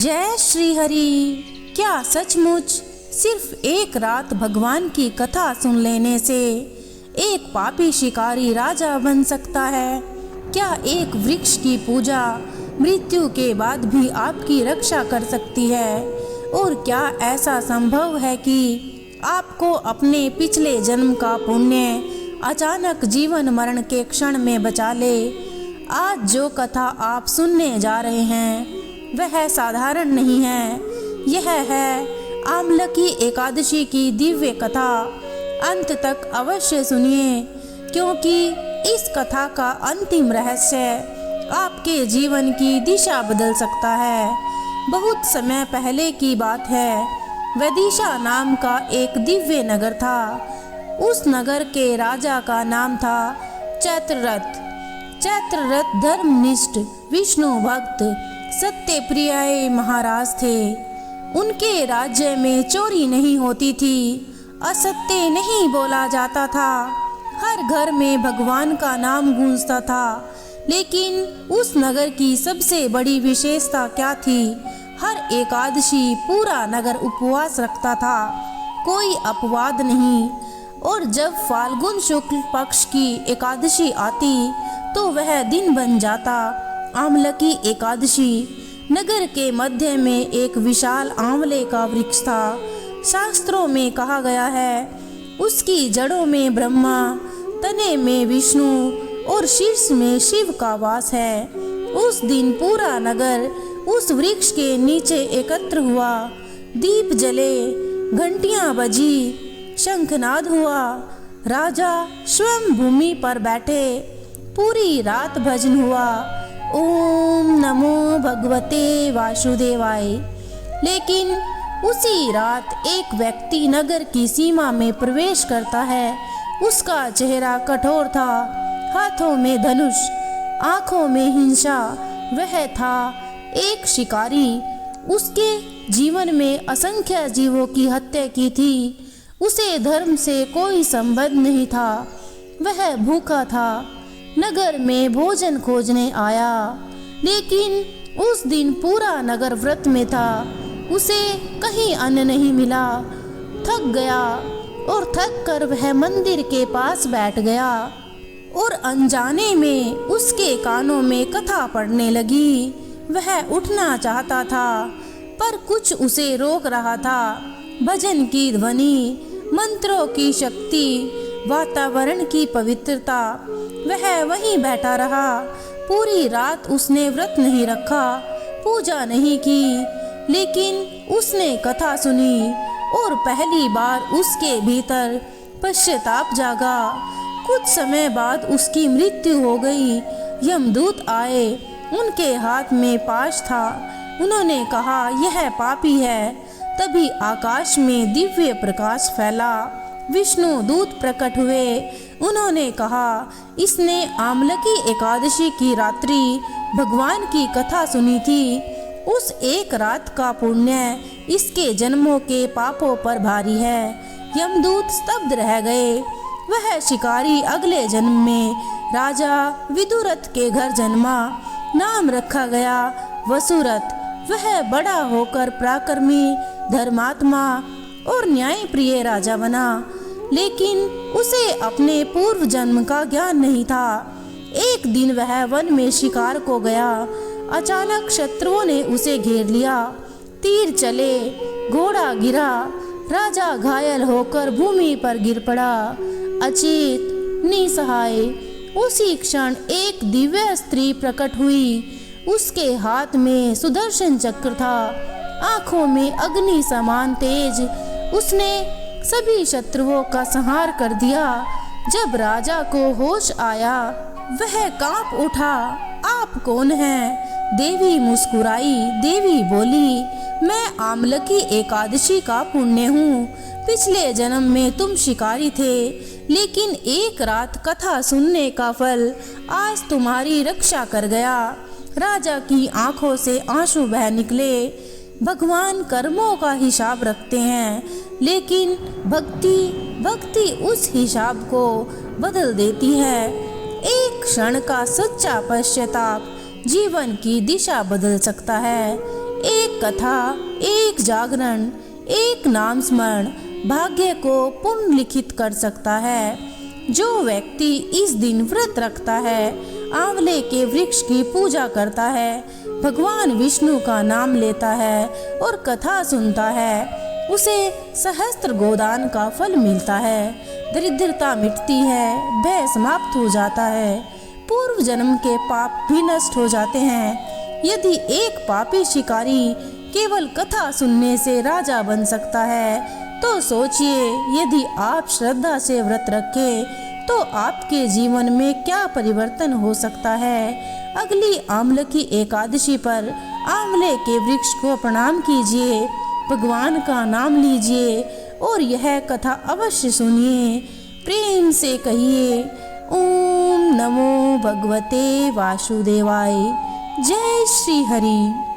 जय श्री हरि। क्या सचमुच सिर्फ एक रात भगवान की कथा सुन लेने से एक पापी शिकारी राजा बन सकता है? क्या एक वृक्ष की पूजा मृत्यु के बाद भी आपकी रक्षा कर सकती है? और क्या ऐसा संभव है कि आपको अपने पिछले जन्म का पुण्य अचानक जीवन मरण के क्षण में बचा ले? आज जो कथा आप सुनने जा रहे हैं वह साधारण नहीं है। यह है आमलकी एकादशी की दिव्य कथा। अंत तक अवश्य सुनिए, क्योंकि इस कथा का अंतिम रहस्य आपके जीवन की दिशा बदल सकता है। बहुत समय पहले की बात है। विदिशा नाम का एक दिव्य नगर था। उस नगर के राजा का नाम था चैत्ररथ। चैत्ररथ धर्मनिष्ठ विष्णु भक्त सत्य प्रिय महाराज थे। उनके राज्य में चोरी नहीं होती थी, असत्य नहीं बोला जाता था, हर घर में भगवान का नाम गूंजता था। लेकिन उस नगर की सबसे बड़ी विशेषता क्या थी? हर एकादशी पूरा नगर उपवास रखता था, कोई अपवाद नहीं। और जब फाल्गुन शुक्ल पक्ष की एकादशी आती तो वह दिन बन जाता आमलकी एकादशी। नगर के मध्य में एक विशाल आंवले का वृक्ष था। शास्त्रों में कहा गया है, उसकी जड़ों में ब्रह्मा, तने में विष्णु और शीर्ष में शिव का वास है। उस दिन पूरा नगर उस वृक्ष के नीचे एकत्र हुआ। दीप जले, घंटियां बजी, शंखनाद हुआ। राजा स्वयं भूमि पर बैठे। पूरी रात भजन हुआ, ओम नमो भगवते वासुदेवाय। लेकिन उसी रात एक व्यक्ति नगर की सीमा में प्रवेश करता है। उसका चेहरा कठोर था, हाथों में धनुष, आंखों में हिंसा। वह था एक शिकारी। उसके जीवन में असंख्य जीवों की हत्या की थी। उसे धर्म से कोई संबंध नहीं था। वह भूखा था, नगर में भोजन खोजने आया। लेकिन उस दिन पूरा नगर व्रत में था। उसे कहीं अन्न नहीं मिला। थक गया और थक कर वह मंदिर के पास बैठ गया। और अनजाने में उसके कानों में कथा पड़ने लगी। वह उठना चाहता था, पर कुछ उसे रोक रहा था। भजन की ध्वनि, मंत्रों की शक्ति, वातावरण की पवित्रता। वह वहीं बैठा रहा। पूरी रात उसने व्रत नहीं रखा, पूजा नहीं की, लेकिन उसने कथा सुनी और पहली बार उसके भीतर पश्चाताप जागा। कुछ समय बाद उसकी मृत्यु हो गई। यमदूत आए, उनके हाथ में पाश था। उन्होंने कहा, यह पापी है। तभी आकाश में दिव्य प्रकाश फैला। विष्णु दूत प्रकट हुए। उन्होंने कहा, इसने आमलकी एकादशी की रात्रि भगवान की कथा सुनी थी। उस एक रात का पुण्य इसके जन्मों के पापों पर भारी है। यमदूत स्तब्ध रह गए। वह शिकारी अगले जन्म में राजा विदुरथ के घर जन्मा। नाम रखा गया वसुरथ। वह बड़ा होकर पराक्रमी, धर्मात्मा और न्यायप्रिय राजा बना। लेकिन उसे अपने पूर्व जन्म का ज्ञान नहीं था। एक दिन वह वन में शिकार को गया। अचानक शत्रुओं ने उसे घेर लिया। तीर चले, घोड़ा गिरा। राजा घायल होकर भूमि पर गिर पड़ा, अचेत, निसहाय। उसी क्षण एक दिव्य स्त्री प्रकट हुई। उसके हाथ में सुदर्शन चक्र था, आंखों में अग्नि समान तेज। उसने सभी शत्रुओं का संहार कर दिया। जब राजा को होश आया, वह कांप उठा। आप कौन हैं? देवी मुस्कुराई। देवी बोली, मैं आमलकी एकादशी का पुण्य हूँ। पिछले जन्म में तुम शिकारी थे, लेकिन एक रात कथा सुनने का फल आज तुम्हारी रक्षा कर गया। राजा की आंखों से आंसू बह निकले। भगवान कर्मों का हिसाब रखते हैं, लेकिन भक्ति उस हिसाब को बदल देती है। एक क्षण का सच्चा पश्चाताप जीवन की दिशा बदल सकता है। एक कथा, एक जागरण, एक नाम स्मरण भाग्य को पुनर्लिखित कर सकता है। जो व्यक्ति इस दिन व्रत रखता है, आंवले के वृक्ष की पूजा करता है, भगवान विष्णु का नाम लेता है और कथा सुनता है, उसे सहस्त्र गोदान का फल मिलता है। दरिद्रता मिटती है, भय समाप्त हो जाता है, पूर्व जन्म के पाप भी नष्ट हो जाते हैं। यदि एक पापी शिकारी केवल कथा सुनने से राजा बन सकता है, तो सोचिए यदि आप श्रद्धा से व्रत रखें तो आपके जीवन में क्या परिवर्तन हो सकता है। अगली आंवले की एकादशी पर आंवले के वृक्ष को प्रणाम कीजिए, भगवान का नाम लीजिए और यह कथा अवश्य सुनिए। प्रेम से कहिए ओम नमो भगवते वासुदेवाय। जय श्री हरि।